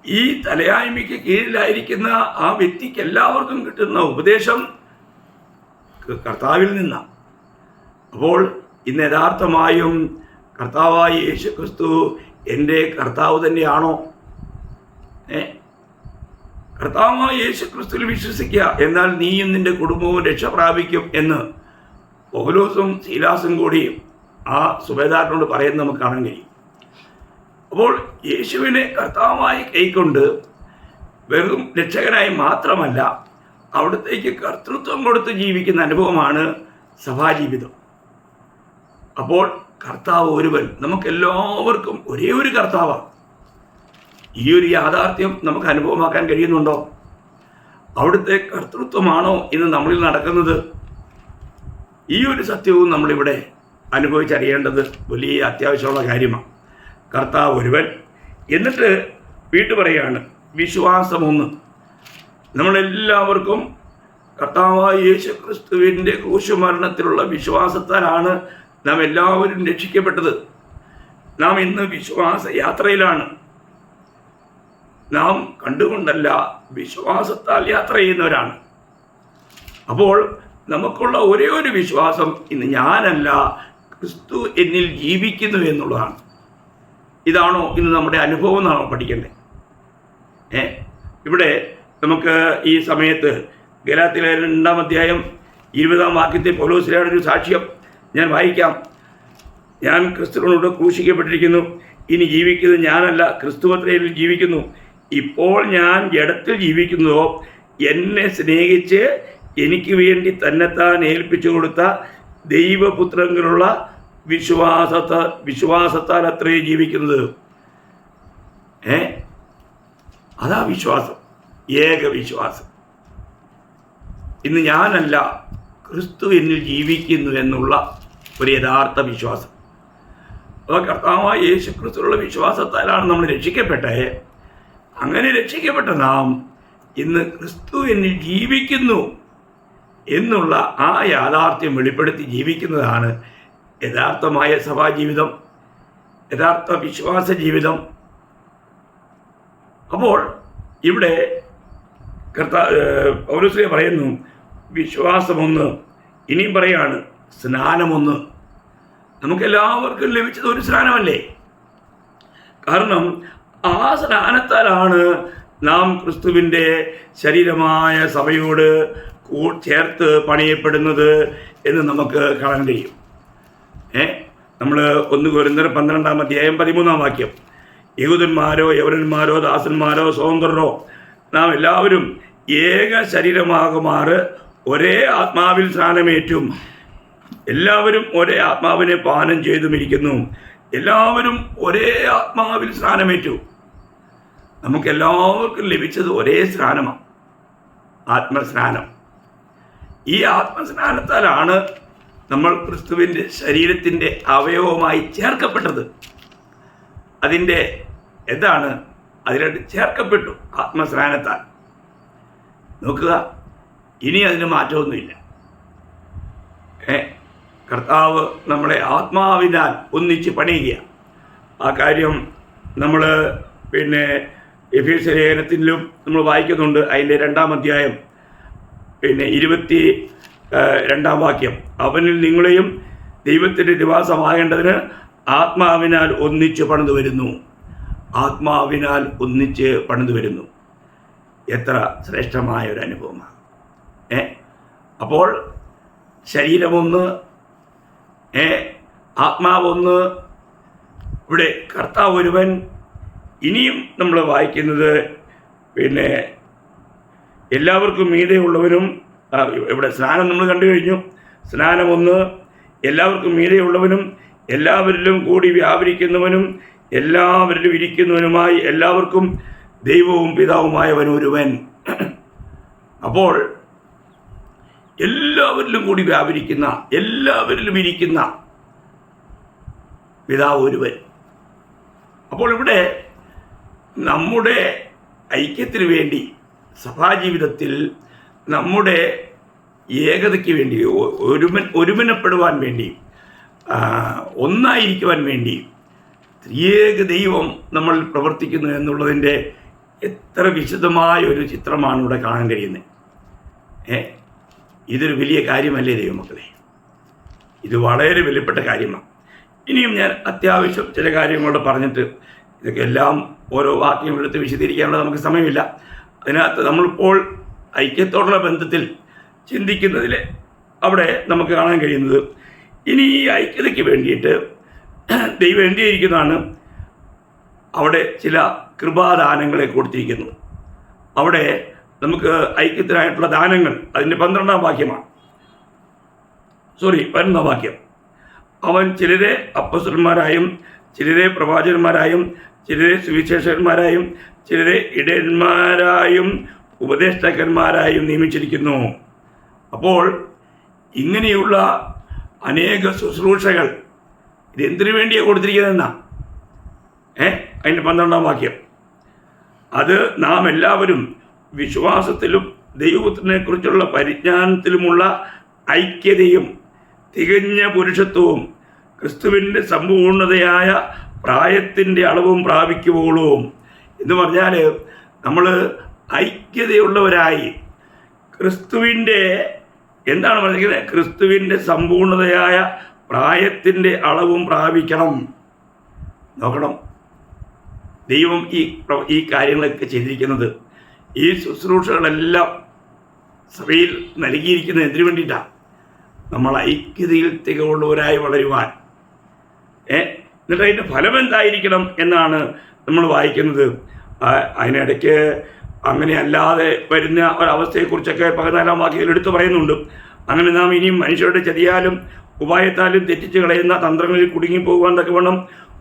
ഈ തലയായ്മയ്ക്ക് കീഴിലായിരിക്കുന്ന ആ വ്യക്തിക്ക് എല്ലാവർക്കും കിട്ടുന്ന ഉപദേശം കർത്താവിൽ നിന്നാണ്. അപ്പോൾ ഇന്ന് യഥാർത്ഥമായും കർത്താവായ യേശു ക്രിസ്തു എൻ്റെ കർത്താവ് തന്നെയാണോ? കർത്താവായ യേശു ക്രിസ്തുവിൽ വിശ്വസിക്കുക, എന്നാൽ നീയും നിന്റെ കുടുംബവും രക്ഷ പ്രാപിക്കും എന്ന് പൗലോസും ശീലാസും കൂടി ആ സുബേദാറിനോട് പറയുന്നത് നമുക്ക് കാണാൻ കഴിയും. അപ്പോൾ യേശുവിനെ കർത്താവായി കൈക്കൊണ്ട് വെറും രക്ഷകനായി മാത്രമല്ല, അവിടത്തേക്ക് കർത്തൃത്വം കൊടുത്ത് ജീവിക്കുന്ന അനുഭവമാണ് സഭാജീവിതം. അപ്പോൾ കർത്താവ് ഒരുവൻ, നമുക്കെല്ലാവർക്കും ഒരേ ഒരു കർത്താവാണ്. ഈ ഒരു യാഥാർത്ഥ്യം നമുക്ക് അനുഭവമാക്കാൻ കഴിയുന്നുണ്ടോ? അവിടുത്തെ കർത്തൃത്വമാണോ ഇന്ന് നമ്മളിൽ നടക്കുന്നത്? ഈ ഒരു സത്യവും നമ്മളിവിടെ അനുഭവിച്ചറിയേണ്ടത് വലിയ അത്യാവശ്യമുള്ള കാര്യമാണ്. കർത്താവ് ഒരുവൻ. എന്നിട്ട് വീട്ടു പറയുകയാണ് വിശ്വാസമൊന്ന്. നമ്മളെല്ലാവർക്കും കർത്താവായ യേശു ക്രിസ്തുവിൻ്റെ ക്രൂശുമരണത്തിലുള്ള വിശ്വാസത്താലാണ് നാം എല്ലാവരും രക്ഷിക്കപ്പെട്ടത്. നാം ഇന്ന് വിശ്വാസ യാത്രയിലാണ്. നാം കണ്ടുകൊണ്ടല്ല, വിശ്വാസത്താൽ യാത്ര ചെയ്യുന്നവരാണ്. അപ്പോൾ നമുക്കുള്ള ഒരേ ഒരു വിശ്വാസം ഇന്ന് ഞാനല്ല, ക്രിസ്തു എന്നിൽ ജീവിക്കുന്നു എന്നുള്ളതാണ്. ഇതാണോ ഇന്ന് നമ്മുടെ അനുഭവം എന്നാണോ പഠിക്കേണ്ടത്? ഇവിടെ നമുക്ക് ഈ സമയത്ത് ഗലാത്യയിലെ 2-ാം അധ്യായം 20-ാം വാക്യത്തിൽ പൗലോസിന്റെ ഒരു സാക്ഷ്യം ഞാൻ വായിക്കാം. ഞാൻ ക്രിസ്തുവിനോട് ക്രൂശിക്കപ്പെട്ടിരിക്കുന്നു, ഇനി ജീവിക്കുന്നത് ഞാനല്ല, ക്രിസ്തുവത്രയിൽ ജീവിക്കുന്നു. ഇപ്പോൾ ഞാൻ ജഡത്തിൽ ജീവിക്കുന്നതോ എന്നെ സ്നേഹിച്ച് എനിക്ക് വേണ്ടി തന്നെത്താൻ ഏൽപ്പിച്ചു കൊടുത്ത ദൈവപുത്രങ്ങളുള്ള വിശ്വാസത്താൽ അത്രേ ജീവിക്കുന്നത്. അതാ വിശ്വാസം, ഏക വിശ്വാസം. ഇന്ന് ഞാനല്ല, ക്രിസ്തു എന്നിൽ ജീവിക്കുന്നു എന്നുള്ള ഒരു യഥാർത്ഥ വിശ്വാസം. അപ്പോൾ കർത്താവായ യേശു ക്രിസ്തുവിലുള്ള വിശ്വാസത്താലാണ് നമ്മൾ രക്ഷിക്കപ്പെട്ടത്. അങ്ങനെ രക്ഷിക്കപ്പെട്ട നാം ഇന്ന് ക്രിസ്തു എന്നിൽ ജീവിക്കുന്നു എന്നുള്ള ആ യാഥാർത്ഥ്യം വെളിപ്പെടുത്തി ജീവിക്കുന്നതാണ് യഥാർത്ഥമായ സഭാജീവിതം, യഥാർത്ഥ വിശ്വാസ ജീവിതം. അപ്പോൾ ഇവിടെ പൗലോസ് പറയുന്നു വിശ്വാസമൊന്ന്. ഇനിയും പറയാണ് സ്നാനമൊന്ന്. നമുക്കെല്ലാവർക്കും ലഭിച്ചത് ഒരു സ്നാനമല്ലേ? കാരണം ആ സ്നാനത്താലാണ് നാം ക്രിസ്തുവിൻ്റെ ശരീരമായ സഭയോട് ചേർത്ത് പണിയപ്പെടുന്നത് എന്ന് നമുക്ക് കാണാൻ കഴിയും. നമ്മൾ 1 കൊരിന്ത്യർ 12-ാം അധ്യായം 13-ാം വാക്യം, യഹൂദന്മാരോ യവനന്മാരോ ദാസന്മാരോ സ്വതന്ത്രരോ നാം എല്ലാവരും ഏക ശരീരമാകുമാറ് ഒരേ ആത്മാവിൽ സ്നാനമേറ്റും എല്ലാവരും ഒരേ ആത്മാവിനെ പാനം ചെയ്തുമിരിക്കുന്നു. എല്ലാവരും ഒരേ ആത്മാവിൽ സ്നാനമേറ്റു. നമുക്കെല്ലാവർക്കും ലഭിച്ചത് ഒരേ സ്നാനമാണ്, ആത്മസ്നാനം. ഈ ആത്മസ്നാനത്താലാണ് നമ്മൾ ക്രിസ്തുവിൻ്റെ ശരീരത്തിൻ്റെ അവയവമായി ചേർക്കപ്പെട്ടത്. അതിൻ്റെ എന്താണ്? അതിലോട്ട് ചേർക്കപ്പെട്ടു ആത്മസ്നാനത്താൽ. നോക്കുക, ഇനി അതിന് മാറ്റമൊന്നുമില്ല. കർത്താവ് നമ്മളെ ആത്മാവിനാൽ ഒന്നിച്ച് പണിയുക. ആ കാര്യം നമ്മൾ എഫേസ്യ ലേഖനത്തിലും നമ്മൾ വായിക്കുന്നുണ്ട്. അതിൻ്റെ 2-ാം അധ്യായം 20 2-ാം വാക്യം, അവനിൽ നിങ്ങളെയും ദൈവത്തിൻ്റെ നിവാസമാകേണ്ടതിന് ആത്മാവിനാൽ ഒന്നിച്ച് പണിതു വരുന്നു. ആത്മാവിനാൽ ഒന്നിച്ച് പണിതു വരുന്നു. എത്ര ശ്രേഷ്ഠമായ ഒരു അനുഭവമാണ്. അപ്പോൾ ശരീരമൊന്ന്, ആത്മാവൊന്ന്, ഇവിടെ കർത്താവ് ഒരുവൻ. ഇനിയും നമ്മൾ വായിക്കുന്നത് പിന്നെ എല്ലാവർക്കും മീതെയുള്ളവനും, ഇവിടെ സ്നാനം നമ്മൾ കണ്ടു കഴിഞ്ഞു. സ്നാനമൊന്ന്, എല്ലാവർക്കും മീതെയുള്ളവനും എല്ലാവരിലും കൂടി വ്യാപരിക്കുന്നവനും എല്ലാവരിലും ഇരിക്കുന്നവനുമായി എല്ലാവർക്കും ദൈവവും പിതാവുമായവൻ ഒരുവൻ. അപ്പോൾ എല്ലാവരിലും കൂടി വ്യാപരിക്കുന്ന, എല്ലാവരിലും ഇരിക്കുന്ന പിതാവ് ഒരുവൻ. അപ്പോൾ ഇവിടെ നമ്മുടെ ഐക്യത്തിന് വേണ്ടി, സഭാജീവിതത്തിൽ നമ്മുടെ ഏകതയ്ക്ക് വേണ്ടി, ഒരുമനപ്പെടുവാൻ വേണ്ടി, ഒന്നായിരിക്കുവാൻ വേണ്ടി ത്രിയേക ദൈവം നമ്മൾ പ്രവർത്തിക്കുന്നു എന്നുള്ളതിൻ്റെ എത്ര വിശദമായ ഒരു ചിത്രമാണ് ഇവിടെ കാണാൻ കഴിയുന്നത്. ഇതൊരു വലിയ കാര്യമല്ലേ ദൈവമക്കളെ? ഇത് വളരെ വിലപ്പെട്ട കാര്യമാണ്. ഇനിയും ഞാൻ അത്യാവശ്യം ചില കാര്യങ്ങളോട് പറഞ്ഞിട്ട് ഇതൊക്കെ എല്ലാം ഓരോ വാക്യങ്ങളെടുത്ത് വിശദീകരിക്കാനുള്ള നമുക്ക് സമയമില്ല. അതിനകത്ത് നമ്മളിപ്പോൾ ഐക്യത്തോടുള്ള ബന്ധത്തിൽ ചിന്തിക്കുന്നതിൽ അവിടെ നമുക്ക് കാണാൻ കഴിയുന്നത്, ഇനി ഈ ഐക്യതയ്ക്ക് വേണ്ടിയിട്ട് ദൈവം എന്ത് ചെയ്തിരിക്കുന്നതാണ്, അവിടെ ചില കൃപാദാനങ്ങളെ കൊടുത്തിരിക്കുന്നു. അവിടെ നമുക്ക് ഐക്യത്തിനായിട്ടുള്ള ദാനങ്ങൾ, അതിൻ്റെ 12-ാം വാക്യമാണ്, 11-ാം വാക്യം. അവൻ ചിലരെ അപ്പോസ്തലന്മാരായും ചിലരെ പ്രവാചകന്മാരായും ചിലരെ സുവിശേഷകന്മാരായും ചിലരെ ഇടയന്മാരായും ഉപദേഷ്ടാക്കന്മാരായും നിയമിച്ചിരിക്കുന്നു. അപ്പോൾ ഇങ്ങനെയുള്ള അനേക ശുശ്രൂഷകൾ ഇതെന്തിനു വേണ്ടിയാണ് കൊടുത്തിരിക്കുന്നതെന്നാ അതിൻ്റെ 12-ാം വാക്യം. അത് നാം എല്ലാവരും വിശ്വാസത്തിലും ദൈവത്തിനെ കുറിച്ചുള്ള പരിജ്ഞാനത്തിലുമുള്ള ഐക്യതയും തികഞ്ഞ പുരുഷത്വവും ക്രിസ്തുവിൻ്റെ സമ്പൂർണതയായ പ്രായത്തിൻ്റെ അളവും പ്രാപിക്കുമ്പോഴും എന്ന് പറഞ്ഞാൽ നമ്മൾ ഐക്യതയുള്ളവരായി ക്രിസ്തുവിൻ്റെ എന്താണ് പറഞ്ഞിരിക്കുന്നത്, ക്രിസ്തുവിൻ്റെ സമ്പൂർണതയായ പ്രായത്തിൻ്റെ അളവും പ്രാപിക്കണം. നോക്കണം, ദൈവം ഈ കാര്യങ്ങളൊക്കെ ചെയ്തിരിക്കുന്നത്, ഈ ശുശ്രൂഷകളെല്ലാം സഭയിൽ നൽകിയിരിക്കുന്നത് എന്തിനു വേണ്ടിയിട്ടാണ്? നമ്മൾ ഐക്യതയിൽ തികവുള്ളവരായി വളരുവാൻ. എന്നിട്ട് അതിൻ്റെ ഫലം എന്തായിരിക്കണം എന്നാണ് നമ്മൾ വായിക്കുന്നത്. അതിനിടയ്ക്ക് അങ്ങനെ അല്ലാതെ വരുന്ന ഒരവസ്ഥയെക്കുറിച്ചൊക്കെ 14-ാം വാക്യത്തിൽ എടുത്തു പറയുന്നുണ്ട്. അങ്ങനെ നാം ഇനിയും മനുഷ്യരുടെ ചതിയാലും ഉപായത്താലും തെറ്റിച്ച് കളയുന്ന തന്ത്രങ്ങളിൽ കുടുങ്ങിപ്പോകുവാൻ തക്കവണ്ണം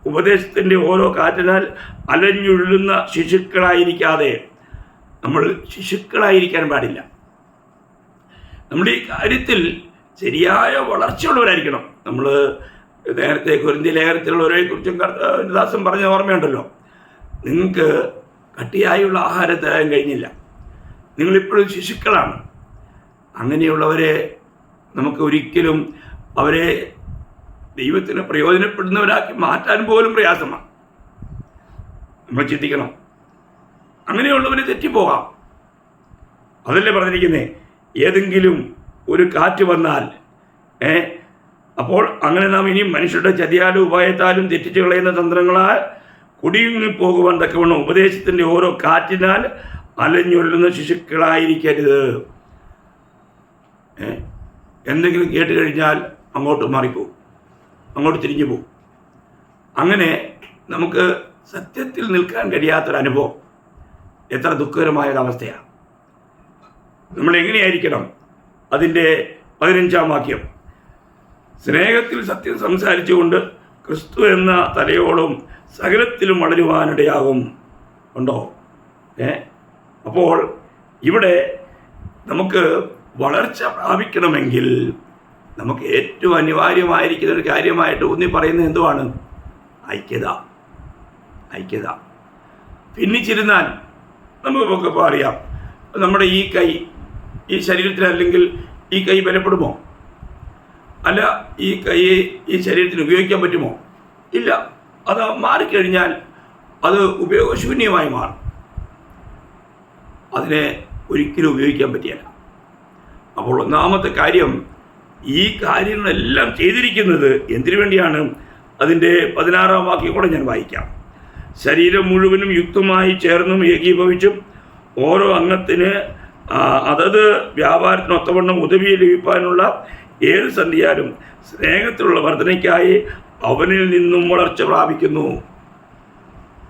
ഉപദേശത്തിൻ്റെ ഓരോ കാറ്റിനാൽ അലഞ്ഞുള്ളുന്ന ശിശുക്കളായിരിക്കാതെ, നമ്മൾ ശിശുക്കളായിരിക്കാൻ പാടില്ല. നമ്മൾ ഈ കാര്യത്തിൽ ശരിയായ വളർച്ചയുള്ളവരായിരിക്കണം. നമ്മൾ നേരത്തെ കൊരിന്ത്യർ ലേഖനത്തിലുള്ളവരെ കുറിച്ചും ദാസൻ പറഞ്ഞ ഓർമ്മയുണ്ടല്ലോ, നിങ്ങൾക്ക് കട്ടിയായുള്ള ആഹാരം തരാൻ കഴിഞ്ഞില്ല, നിങ്ങളിപ്പോഴും ശിശുക്കളാണ്. അങ്ങനെയുള്ളവരെ നമുക്ക് ഒരിക്കലും അവരെ ദൈവത്തിന് പ്രയോജനപ്പെടുന്നവരാക്കി മാറ്റാൻ പോലും പ്രയാസമാണ്. നമ്മൾ ചിന്തിക്കണം, അങ്ങനെയുള്ളവർ തെറ്റിപ്പോകാം. അതല്ലേ പറഞ്ഞിരിക്കുന്നത്, ഏതെങ്കിലും ഒരു കാറ്റ് വന്നാൽ അപ്പോൾ അങ്ങനെ നാം ഇനിയും മനുഷ്യരുടെ ചതിയാലും ഉപായത്താലും തെറ്റിച്ച് കളയുന്ന തന്ത്രങ്ങളാൽ കുടുങ്ങി പോകുവാൻ തക്കവണ്ണം ഉപദേശത്തിൻ്റെ ഓരോ കാറ്റിനാൽ അലഞ്ഞൊല്ലുന്ന ശിശുക്കളായിരിക്കരുത്. എന്തെങ്കിലും കേട്ട് കഴിഞ്ഞാൽ അങ്ങോട്ട് മാറിപ്പോവും, അങ്ങോട്ട് തിരിഞ്ഞു പോവും. അങ്ങനെ നമുക്ക് സത്യത്തിൽ നിൽക്കാൻ കഴിയാത്തൊരനുഭവം എത്ര ദുഃഖകരമായൊരവസ്ഥയാണ്. നമ്മളെങ്ങനെയായിരിക്കണം? അതിൻ്റെ 15-ാം വാക്യം, സ്നേഹത്തിൽ സത്യം സംസാരിച്ചുകൊണ്ട് ക്രിസ്തു എന്ന തലയോളം സകലത്തിലും വളരുവാനിടയാകും. ഉണ്ടോ? അപ്പോൾ ഇവിടെ നമുക്ക് വളർച്ച പ്രാപിക്കണമെങ്കിൽ നമുക്ക് ഏറ്റവും അനിവാര്യമായിരിക്കുന്ന ഒരു കാര്യമായിട്ട് ഊന്നി പറയുന്നത് എന്തുവാണ്? ഐക്യത. ഐക്യത. ഭിന്നിച്ചിരുന്നാൽ നമുക്കൊക്കെ അറിയാം, നമ്മുടെ ഈ കൈ ഈ ശരീരത്തിലല്ലെങ്കിൽ ഈ കൈ ബലപ്പെടുമോ? അല്ല, ഈ കൈ ഈ ശരീരത്തിന് ഉപയോഗിക്കാൻ പറ്റുമോ? ഇല്ല. അത് മാറിക്കഴിഞ്ഞാൽ അത് ഉപയോഗശൂന്യമായി മാറും. അതിനെ ഒരിക്കലും ഉപയോഗിക്കാൻ പറ്റിയല്ല. അപ്പോൾ ഒന്നാമത്തെ കാര്യം, ഈ കാര്യങ്ങളെല്ലാം ചെയ്തിരിക്കുന്നത് എന്തിനു വേണ്ടിയാണ്? അതിൻ്റെ 16-ാം വാക്യം കൂടെ ഞാൻ വായിക്കാം. ശരീരം മുഴുവനും യുക്തമായി ചേർന്നും ഏകീഭവിച്ചും ഓരോ അംഗത്തിന് അതത് വ്യാപാരത്തിനൊത്തവണ്ണം ഉദവി ലഭിക്കാനുള്ള ഏത് സന്ധിയാലും സ്നേഹത്തിലുള്ള വർധനയ്ക്കായി അവനിൽ നിന്നും വളർച്ച പ്രാപിക്കുന്നു.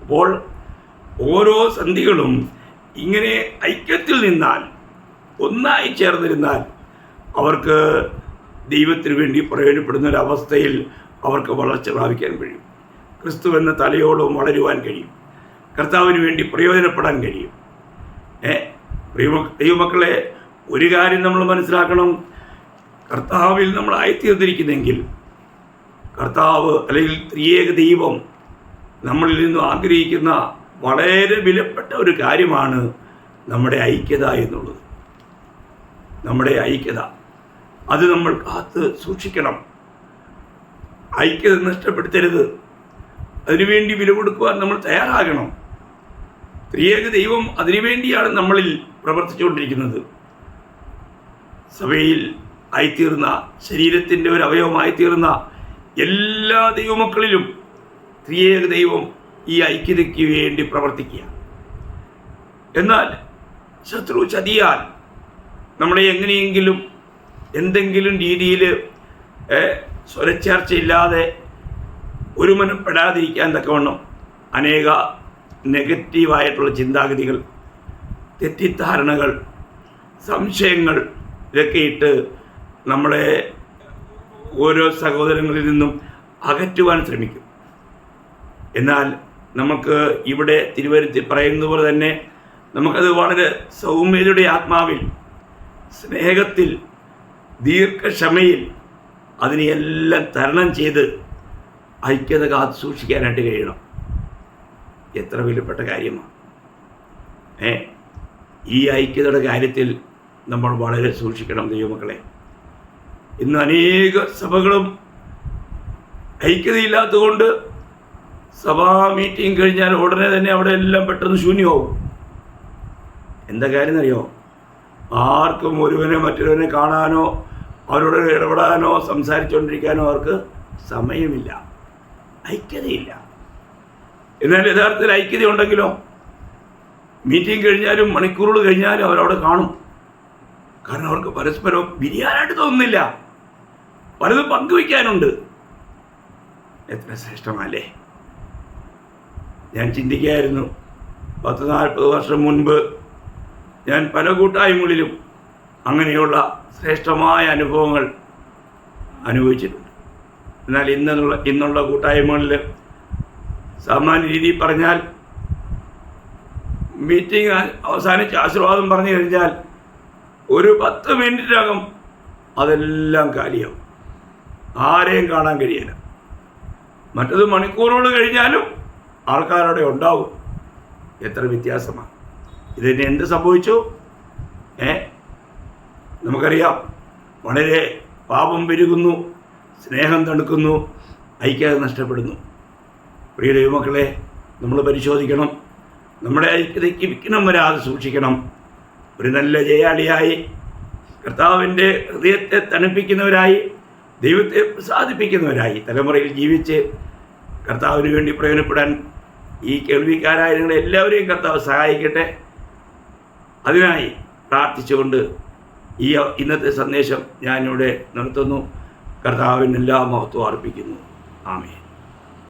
അപ്പോൾ ഓരോ സന്ധികളും ഇങ്ങനെ ഐക്യത്തിൽ നിന്നാൽ, ഒന്നായി ചേർന്നിരുന്നാൽ അവർക്ക് ദൈവത്തിന് വേണ്ടി പ്രയോജനപ്പെടുന്ന ഒരവസ്ഥയിൽ അവർക്ക് വളർച്ച പ്രാപിക്കാൻ കഴിയും. ക്രിസ്തു എന്ന തലയോളം വളരുവാൻ കഴിയും. കർത്താവിന് വേണ്ടി പ്രയോജനപ്പെടാൻ കഴിയും. ദൈവമക്കളെ, ഒരു കാര്യം നമ്മൾ മനസ്സിലാക്കണം. കർത്താവിൽ നമ്മൾ ആയിത്തീർന്നിരിക്കുന്നെങ്കിൽ കർത്താവ് അല്ലെങ്കിൽ ത്രിയേക ദൈവം നമ്മളിൽ നിന്നും ആഗ്രഹിക്കുന്ന വളരെ വിലപ്പെട്ട ഒരു കാര്യമാണ് നമ്മുടെ ഐക്യത എന്നുള്ളത്. നമ്മുടെ ഐക്യത അത് നമ്മൾ കാത്ത് സൂക്ഷിക്കണം. ഐക്യത നഷ്ടപ്പെടുത്തരുത്. അതിനുവേണ്ടി വില കൊടുക്കുവാൻ നമ്മൾ തയ്യാറാകണം. ത്രിയേക ദൈവം അതിനുവേണ്ടിയാണ് നമ്മളിൽ പ്രവർത്തിച്ചുകൊണ്ടിരിക്കുന്നത്. സഭയിൽ ആയിത്തീർന്ന, ശരീരത്തിൻ്റെ ഒരു അവയവമായിത്തീർന്ന എല്ലാ ദൈവമക്കളിലും ത്രിയേക ദൈവം ഈ ഐക്യതയ്ക്ക് വേണ്ടി പ്രവർത്തിക്കുക. എന്നാൽ ശത്രു ചതിയാൽ നമ്മളെ എങ്ങനെയെങ്കിലും എന്തെങ്കിലും രീതിയിൽ സ്വരച്ചേർച്ചയില്ലാതെ ഒരുമനപ്പെടാതിരിക്കാൻ തക്കവണ്ണം അനേക നെഗറ്റീവായിട്ടുള്ള ചിന്താഗതികൾ, തെറ്റിദ്ധാരണകൾ, സംശയങ്ങൾ ഇതൊക്കെ ഇട്ട് നമ്മളെ ഓരോ സഹോദരങ്ങളിൽ നിന്നും അകറ്റുവാൻ ശ്രമിക്കും. എന്നാൽ നമുക്ക് ഇവിടെ തിരുവരുത്തി പറയുന്നത് പോലെ തന്നെ നമുക്കത് വളരെ സൗമ്യതയുടെ ആത്മാവിൽ, സ്നേഹത്തിൽ, ദീർഘക്ഷമയിൽ അതിനെയെല്ലാം തരണം ചെയ്ത് ഐക്യത കാത്തു സൂക്ഷിക്കാനായിട്ട് കഴിയണം. എത്ര വിലപ്പെട്ട കാര്യമാണ്! ഈ ഐക്യതയുടെ കാര്യത്തിൽ നമ്മൾ വളരെ സൂക്ഷിക്കണം ദൈവമക്കളെ. ഇന്ന് അനേക സഭകളും ഐക്യതയില്ലാത്തതുകൊണ്ട് സഭാ മീറ്റിംഗ് കഴിഞ്ഞാൽ ഉടനെ തന്നെ അവിടെ എല്ലാം പെട്ടെന്ന് ശൂന്യമാവും. എന്താ കാര്യം എന്നറിയോ? ആർക്കും ഒരുവനെ മറ്റൊരുവനെ കാണാനോ അവരോട് ഇടപെടാനോ സംസാരിച്ചുകൊണ്ടിരിക്കാനോ അവർക്ക് സമയമില്ല, ഐക്യതയില്ല. എന്നാൽ യഥാർത്ഥത്തിൽ ഐക്യത ഉണ്ടെങ്കിലോ മീറ്റിംഗ് കഴിഞ്ഞാലും മണിക്കൂറുകൾ കഴിഞ്ഞാലും അവരവിടെ കാണും. കാരണം അവർക്ക് പരസ്പരം പിരിയാനായിട്ട് തോന്നുന്നില്ല, പലതും പങ്കുവയ്ക്കാനുണ്ട്. എത്ര ശ്രേഷ്ഠമല്ലേ! ഞാൻ ചിന്തിക്കുകയായിരുന്നു, 10-40 വർഷം മുൻപ് ഞാൻ പല കൂട്ടായ്മകളിലും അങ്ങനെയുള്ള ശ്രേഷ്ഠമായ അനുഭവങ്ങൾ അനുഭവിച്ചിട്ടുണ്ട്. എന്നാൽ ഇന്നുള്ള കൂട്ടായ്മകളിൽ സാമാന്യ രീതിയിൽ പറഞ്ഞാൽ മീറ്റിംഗ് അവസാനിച്ച് ആശീർവാദം പറഞ്ഞു കഴിഞ്ഞാൽ ഒരു 10 മിനിറ്റിനകം അതെല്ലാം കാലിയാവും, ആരെയും കാണാൻ കഴിയില്ല. മറ്റത് മണിക്കൂറുകൾ കഴിഞ്ഞാലും ആൾക്കാരവിടെ ഉണ്ടാവും. എത്ര വ്യത്യാസമാണ്! ഇതിന് എന്ത് സംഭവിച്ചു? നമുക്കറിയാം, വളരെ പാപം പെരുകുന്നു, സ്നേഹം തണുക്കുന്നു, ഐക്യത നഷ്ടപ്പെടുന്നു. പ്രിയ ദൈവമക്കളെ, നമ്മൾ പരിശോധിക്കണം. നമ്മുടെ ഐക്യതയ്ക്ക് വിഘ്നം വരാതെ സൂക്ഷിക്കണം. ഒരു നല്ല ജയാളിയായി, കർത്താവിൻ്റെ ഹൃദയത്തെ തണുപ്പിക്കുന്നവരായി, ദൈവത്തെ പ്രസാദിപ്പിക്കുന്നവരായി തലമുറയിൽ ജീവിച്ച് കർത്താവിന് വേണ്ടി പ്രയോജനപ്പെടാൻ ഈ കേൾവിക്കാരായ നിങ്ങളെല്ലാവരെയും കർത്താവ് സഹായിക്കട്ടെ. അതിനായി പ്രാർത്ഥിച്ചുകൊണ്ട് ഇന്നത്തെ സന്ദേശം ഞാനിവിടെ നിർത്തുന്നു. കർത്താവിന് എല്ലാ മഹത്വം അർപ്പിക്കുന്നു. ആമേൻ.